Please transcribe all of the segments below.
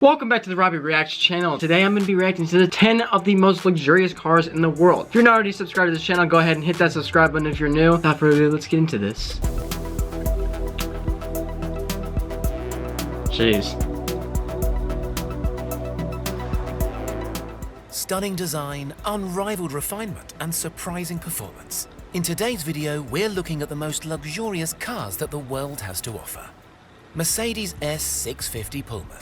Welcome back to the Robbie Reacts channel. Today I'm going to be reacting to the 10 of the most luxurious cars in the world. If you're not already subscribed to this channel, go ahead and hit that subscribe button if you're new. Without further ado, let's get into this. Jeez. Stunning design, unrivaled refinement, and surprising performance. In today's video, we're looking at the most luxurious cars that the world has to offer. Mercedes S650 Pullman.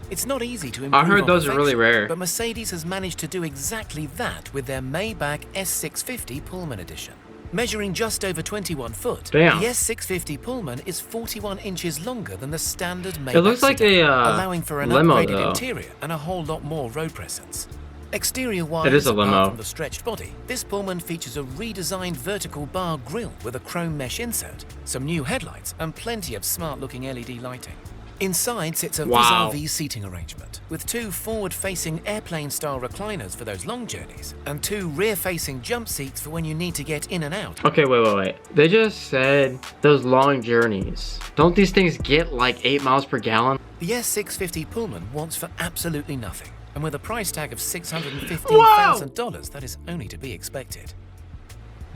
It's not easy to improve. I heard those are really rare. But Mercedes has managed to do exactly that with their Maybach S650 Pullman edition. Measuring just over 21 foot, Damn. the S650 Pullman is 41 inches longer than the standard Maybach It looks like sedan, a allowing for an limo, upgraded though. interior and a whole lot more road presence. Exterior-wise, It is a limo. apart from the stretched body, this Pullman features a redesigned vertical bar grille with a chrome mesh insert, some new headlights, and plenty of smart-looking LED lighting. Inside sits a vis-a-vis seating arrangement, with two forward-facing airplane-style recliners for those long journeys, and two rear-facing jump seats for when you need to get in and out. Okay, wait. They just said those long journeys. Don't these things get like 8 miles per gallon? The S650 Pullman wants for absolutely nothing, and with a price tag of $615,000, that is only to be expected.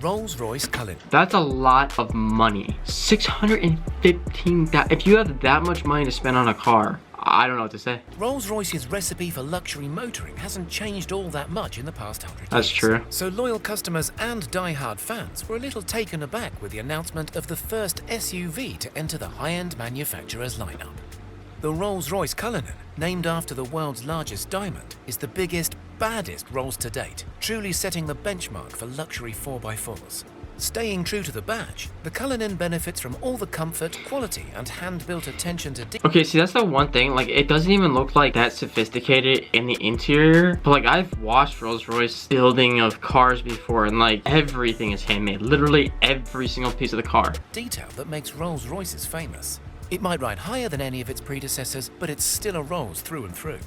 Rolls-Royce Cullinan. That's a lot of money. $615,000. If you have that much money to spend on a car, I don't know what to say. Rolls-Royce's recipe for luxury motoring hasn't changed all that much in the past 100 years. That's true. So loyal customers and die-hard fans were a little taken aback with the announcement of the first SUV to enter the high-end manufacturer's lineup. The Rolls-Royce Cullinan, named after the world's largest diamond, is the biggest, baddest Rolls to date, truly setting the benchmark for luxury 4x4s. Staying true to the badge, the Cullinan benefits from all the comfort, quality, and hand-built attention to detail. Okay, see, that's the one thing. Like, it doesn't even look like that sophisticated in the interior. But like, I've watched Rolls-Royce building of cars before, and like, everything is handmade. Literally every single piece of the car. Detail that makes Rolls-Royces famous. It might ride higher than any of its predecessors, but it's still a Rolls through and through.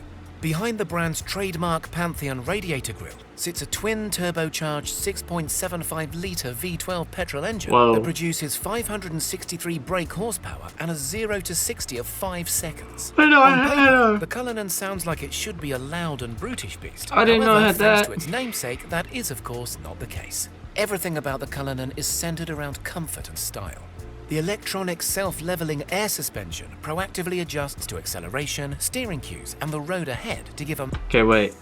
Behind the brand's trademark Pantheon radiator grille sits a twin turbocharged 6.75-litre V12 petrol engine that produces 563 brake horsepower and a 0 to 60 of 5 seconds. I know. The Cullinan sounds like it should be a loud and brutish beast. I didn't know it had thanks that. to its namesake, that is of course not the case. Everything about the Cullinan is centered around comfort and style. The electronic self-leveling air suspension proactively adjusts to acceleration, steering cues, and the road ahead to give a... Okay, wait.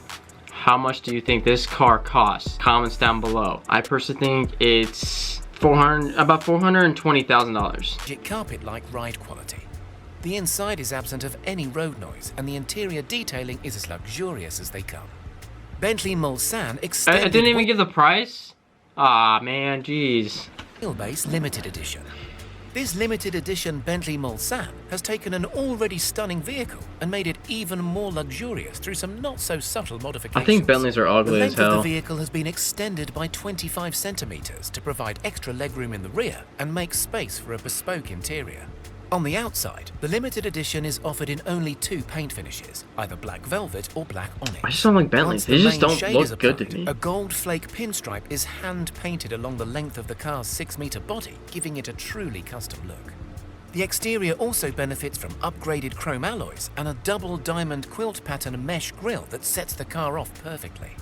How much do you think this car costs? Comments down below. I personally think it's about $420,000. carpet-like ride quality. The inside is absent of any road noise, and the interior detailing is as luxurious as they come. Bentley Mulsanne extended... I didn't even give the price? Ah, man, jeez. Wheelbase limited edition. This limited edition Bentley Mulsanne has taken an already stunning vehicle and made it even more luxurious through some not so subtle modifications. I think Bentleys are ugly as hell. The length of the vehicle has been extended by 25 centimeters to provide extra legroom in the rear and make space for a bespoke interior. On the outside, the limited edition is offered in only 2 paint finishes, either black velvet or black onyx. I just don't like Bentleys. They just don't look good to me. A gold flake pinstripe is hand-painted along the length of the car's 6-meter body, giving it a truly custom look. The exterior also benefits from upgraded chrome alloys and a double diamond quilt pattern mesh grille that sets the car off perfectly.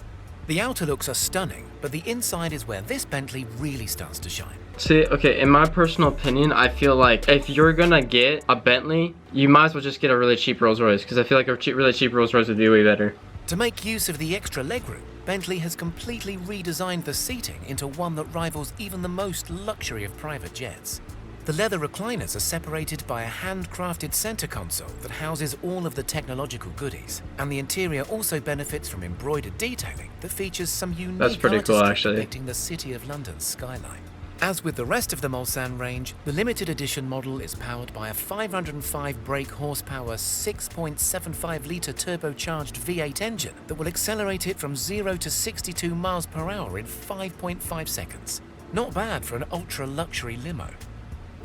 The outer looks are stunning, but the inside is where this Bentley really starts to shine. See, okay, in my personal opinion, I feel like if you're gonna get a Bentley, you might as well just get a really cheap Rolls Royce, because I feel like a really cheap Rolls Royce would be way better. To make use of the extra legroom, Bentley has completely redesigned the seating into one that rivals even the most luxury of private jets. The leather recliners are separated by a handcrafted center console that houses all of the technological goodies, and the interior also benefits from embroidered detailing that features some unique artistry depicting the City of London's skyline. As with the rest of the Mulsanne range, the limited edition model is powered by a 505 brake horsepower 6.75-litre turbocharged V8 engine that will accelerate it from 0 to 62 miles per hour in 5.5 seconds. Not bad for an ultra-luxury limo.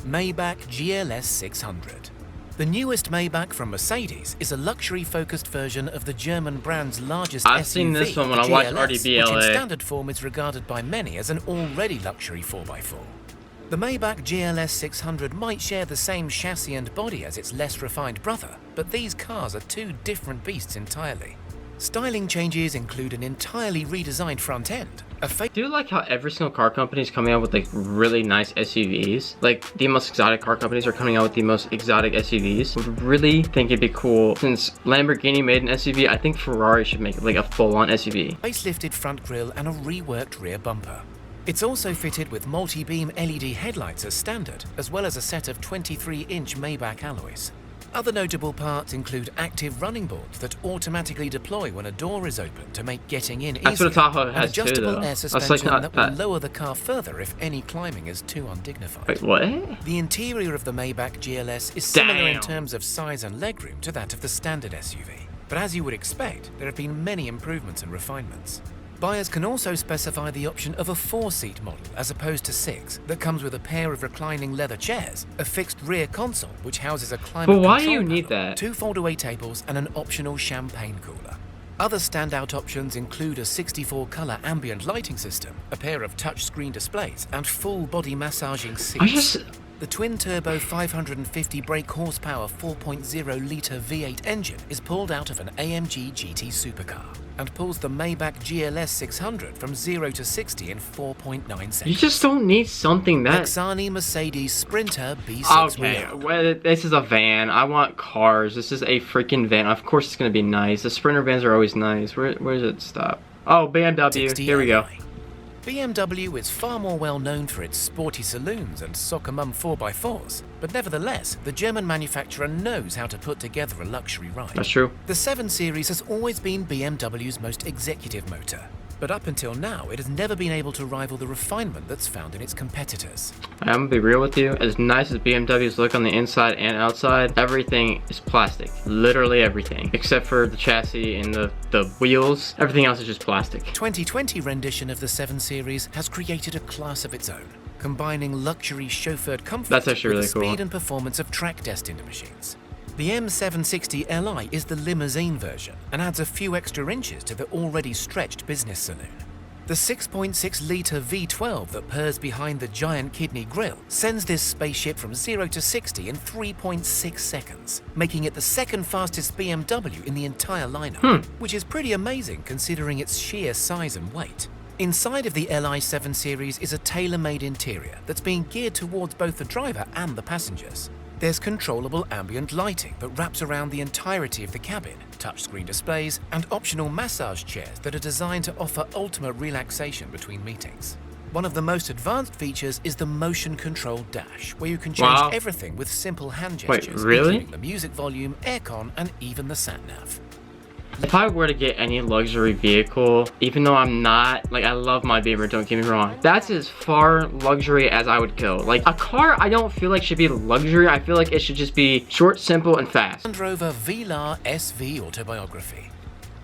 Maybach GLS 600. The newest Maybach from Mercedes is a luxury-focused version of the German brand's largest SUV. I've seen this one when I watched RDBLA. Which in standard form is regarded by many as an already luxury 4x4. The Maybach GLS 600 might share the same chassis and body as its less refined brother, but these cars are two different beasts entirely. Styling changes include an entirely redesigned front end, I do like how every single car company is coming out with like really nice SUVs. Like the most exotic car companies are coming out with the most exotic SUVs. I would really think it'd be cool, since Lamborghini made an SUV, I think Ferrari should make like a full-on SUV. facelifted front grille and a reworked rear bumper. It's also fitted with multi-beam LED headlights as standard, as well as a set of 23-inch Maybach alloys. Other notable parts include active running boards that automatically deploy when a door is open to make getting in easier. That's what a Tahoe and has too, adjustable though. air That's suspension like that not will lower the car further if any climbing is too undignified. Wait, what? The interior of the Maybach GLS is similar in Damn. terms of size and legroom to that of the standard SUV. But as you would expect, there have been many improvements and refinements. Buyers can also specify the option of a 4-seat model as opposed to 6 that comes with a pair of reclining leather chairs, a fixed rear console which houses a climate But why do control you need panel, that? 2 fold-away tables and an optional champagne cooler. Other standout options include a 64-color ambient lighting system, a pair of touchscreen displays, and full body massaging seats. The twin-turbo 550 brake horsepower 4.0-litre V8 engine is pulled out of an AMG GT supercar and pulls the Maybach GLS 600 from 0 to 60 in 4.9 seconds. You just don't need something that... Lexani Mercedes Sprinter B6 Okay, Real. well, this is a van. I want cars. This is a freaking van. Of course it's going to be nice. The Sprinter vans are always nice. Where does it stop? Oh, BMW. Here we go. BMW is far more well known for its sporty saloons and soccer mum 4x4s, but nevertheless, the German manufacturer knows how to put together a luxury ride. That's true. The 7 Series has always been BMW's most executive motor, but up until now, it has never been able to rival the refinement that's found in its competitors. I'm gonna be real with you. As nice as BMWs look on the inside and outside, everything is plastic. Literally everything. Except for the chassis and the wheels. Everything else is just plastic. 2020 rendition of the 7 Series has created a class of its own, combining luxury chauffeured comfort That's actually with really the cool. speed and performance of track-destined machines. The M760 Li is the limousine version and adds a few extra inches to the already stretched business saloon. The 6.6-litre V12 that purrs behind the giant kidney grille sends this spaceship from 0 to 60 in 3.6 seconds, making it the second fastest BMW in the entire lineup, which is pretty amazing considering its sheer size and weight. Inside of the Li 7 Series is a tailor-made interior that's being geared towards both the driver and the passengers. There's controllable ambient lighting that wraps around the entirety of the cabin, touchscreen displays, and optional massage chairs that are designed to offer ultimate relaxation between meetings. One of the most advanced features is the motion-controlled dash, where you can change everything with simple hand gestures, including the music volume, aircon, and even the sat-nav. If I were to get any luxury vehicle, even though I'm not, like, I love my Beamer, don't get me wrong, that's as far luxury as I would go. Like, a car I don't feel like should be luxury. I feel like it should just be short, simple, and fast. Range Rover Velar SV Autobiography.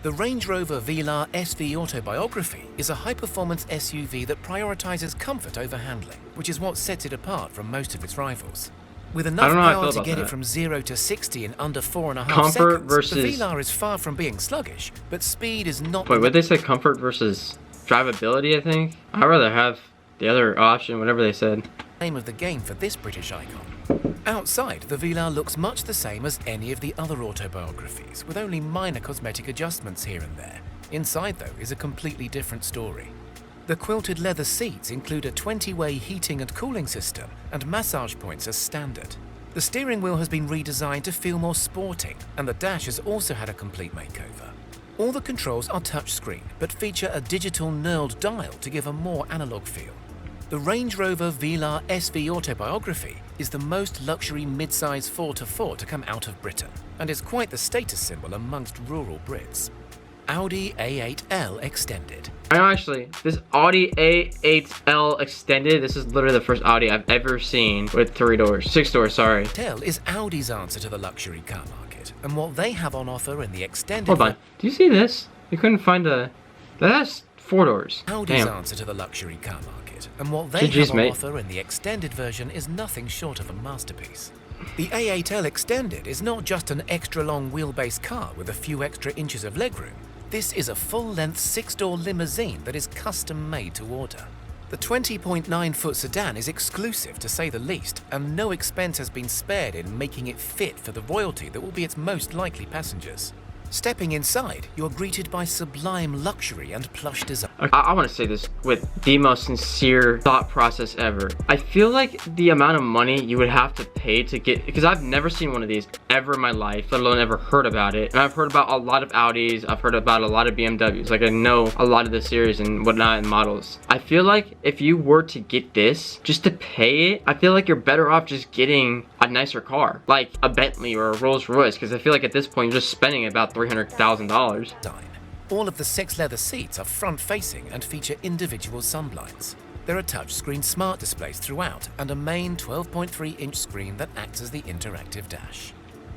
The Range Rover Velar SV Autobiography is a high-performance SUV that prioritizes comfort over handling, which is what sets it apart from most of its rivals. With enough power to get it from 0 to 60 in under 4.5 seconds, the Velar is far from being sluggish, but speed is not... Wait, what did they say? Comfort versus drivability, I think? I'd rather have the other option, whatever they said. ...name of the game for this British icon. Outside, the Velar looks much the same as any of the other autobiographies, with only minor cosmetic adjustments here and there. Inside, though, is a completely different story. The quilted leather seats include a 20-way heating and cooling system and massage points as standard. The steering wheel has been redesigned to feel more sporting, and the dash has also had a complete makeover. All the controls are touchscreen, but feature a digital knurled dial to give a more analog feel. The Range Rover Velar SV Autobiography is the most luxury mid-size 4x4 to come out of Britain, and is quite the status symbol amongst rural Brits. Audi A8L Extended. Actually, this Audi A8L Extended, this is literally the first Audi I've ever seen with 6 doors, sorry. A8L is Audi's answer to the luxury car market, and what they have on offer in the Extended... Hold on, do you see this? You couldn't find a... That's 4 doors. Audi's Damn. answer to the luxury car market, and what they have on offer in the Extended version is nothing short of a masterpiece. The A8L Extended is not just an extra-long wheelbase car with a few extra inches of legroom. This is a full-length 6-door limousine that is custom-made to order. The 20.9-foot sedan is exclusive to say the least, and no expense has been spared in making it fit for the royalty that will be its most likely passengers. Stepping inside, you're greeted by sublime luxury and plush design. I want to say this with the most sincere thought process ever. I feel like the amount of money you would have to pay to get, because I've never seen one of these ever in my life, let alone ever heard about it. And I've heard about a lot of Audis, I've heard about a lot of BMWs, like I know a lot of the series and whatnot and models. I feel like if you were to get this, just to pay it, I feel like you're better off just getting a nicer car, like a Bentley or a Rolls Royce, because I feel like at this point you're just spending about $300,000. All of the 6 leather seats are front-facing and feature individual sunblinds. There are touchscreen smart displays throughout and a main 12.3-inch screen that acts as the interactive dash.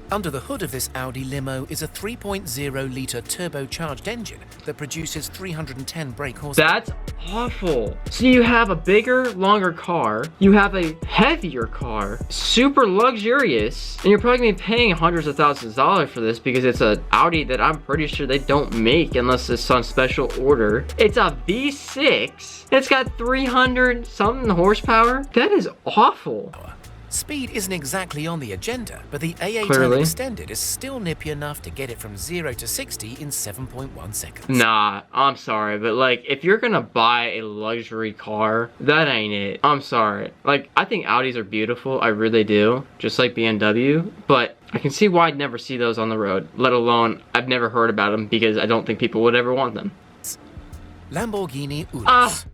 Under the hood of this Audi limo is a 3.0-litre turbocharged engine that produces 310 brake horsepower. That's awful. So you have a bigger, longer car, you have a heavier car, super luxurious, and you're probably gonna be paying hundreds of thousands of dollars for this because it's an Audi that I'm pretty sure they don't make unless it's on special order. It's a V6. It's got 300 something horsepower. That is awful. Speed isn't exactly on the agenda, but the A8 Clearly. Extended is still nippy enough to get it from 0 to 60 in 7.1 seconds. Nah, I'm sorry, but like, if you're gonna buy a luxury car, that ain't it. I'm sorry. Like, I think Audis are beautiful, I really do, just like BMW, but I can see why I'd never see those on the road, let alone I've never heard about them because I don't think people would ever want them. Lamborghini Urus.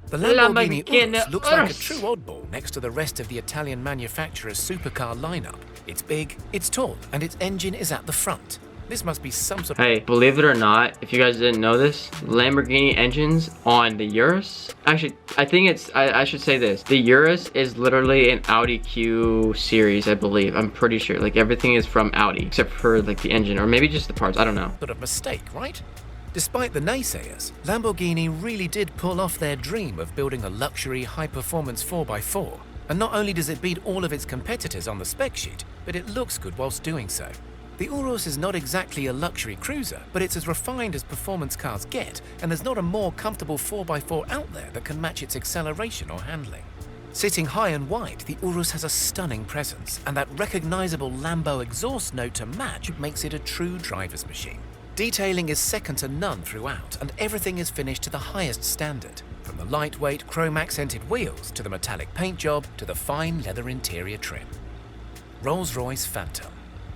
The Lamborghini Urus looks like a Urus. true oddball next to the rest of the Italian manufacturer's supercar lineup. It's big, it's tall, and its engine is at the front. This must be some sort of... Hey, believe it or not, if you guys didn't know this, Lamborghini engines on the Urus, actually, I think it's, I should say this, the Urus is literally an Audi Q series, I believe. I'm pretty sure, like everything is from Audi, except for like the engine, or maybe just the parts, I don't know. Sort of mistake, right? Despite the naysayers, Lamborghini really did pull off their dream of building a luxury, high-performance 4x4. And not only does it beat all of its competitors on the spec sheet, but it looks good whilst doing so. The Urus is not exactly a luxury cruiser, but it's as refined as performance cars get, and there's not a more comfortable 4x4 out there that can match its acceleration or handling. Sitting high and wide, the Urus has a stunning presence, and that recognizable Lambo exhaust note to match makes it a true driver's machine. Detailing is second to none throughout, and everything is finished to the highest standard, from the lightweight chrome-accented wheels to the metallic paint job to the fine leather interior trim. Rolls-Royce Phantom.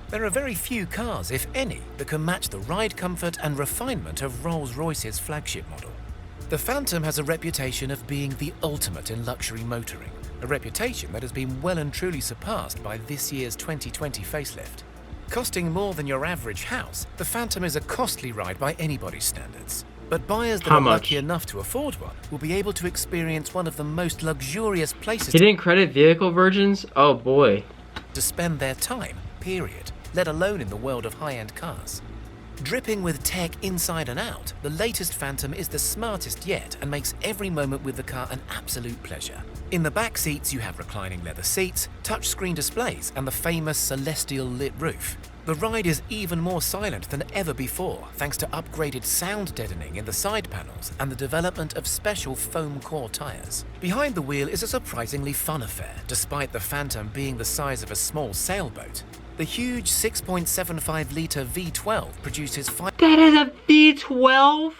There are very few cars, if any, that can match the ride comfort and refinement of Rolls-Royce's flagship model. The Phantom has a reputation of being the ultimate in luxury motoring, a reputation that has been well and truly surpassed by this year's 2020 facelift. Costing more than your average house, the Phantom is a costly ride by anybody's standards. But buyers that are lucky enough to afford one will be able to experience one of the most luxurious places He didn't credit vehicle versions? Oh boy. To spend their time, period, let alone in the world of high-end cars. Dripping with tech inside and out, the latest Phantom is the smartest yet and makes every moment with the car an absolute pleasure. In the back seats, you have reclining leather seats, touchscreen displays, and the famous celestial lit roof. The ride is even more silent than ever before, thanks to upgraded sound deadening in the side panels and the development of special foam core tires. Behind the wheel is a surprisingly fun affair, despite the Phantom being the size of a small sailboat. The huge 6.75-litre V12 produces That is a V12?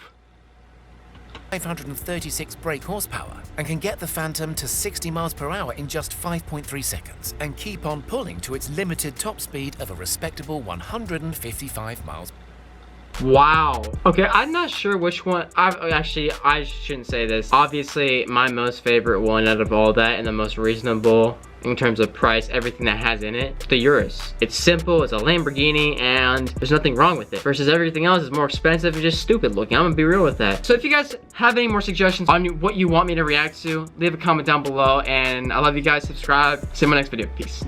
536 brake horsepower and can get the Phantom to 60 miles per hour in just 5.3 seconds and keep on pulling to its limited top speed of a respectable 155 miles. Wow. Okay, I'm not sure which one. I shouldn't say this. Obviously, my most favorite one out of all that and the most reasonable in terms of price, everything that has in it, the Urus. It's simple, it's a Lamborghini, and there's nothing wrong with it. Versus everything else is more expensive and just stupid looking. I'm gonna be real with that. So if you guys have any more suggestions on what you want me to react to, leave a comment down below, and I love you guys. Subscribe. See you in my next video. Peace.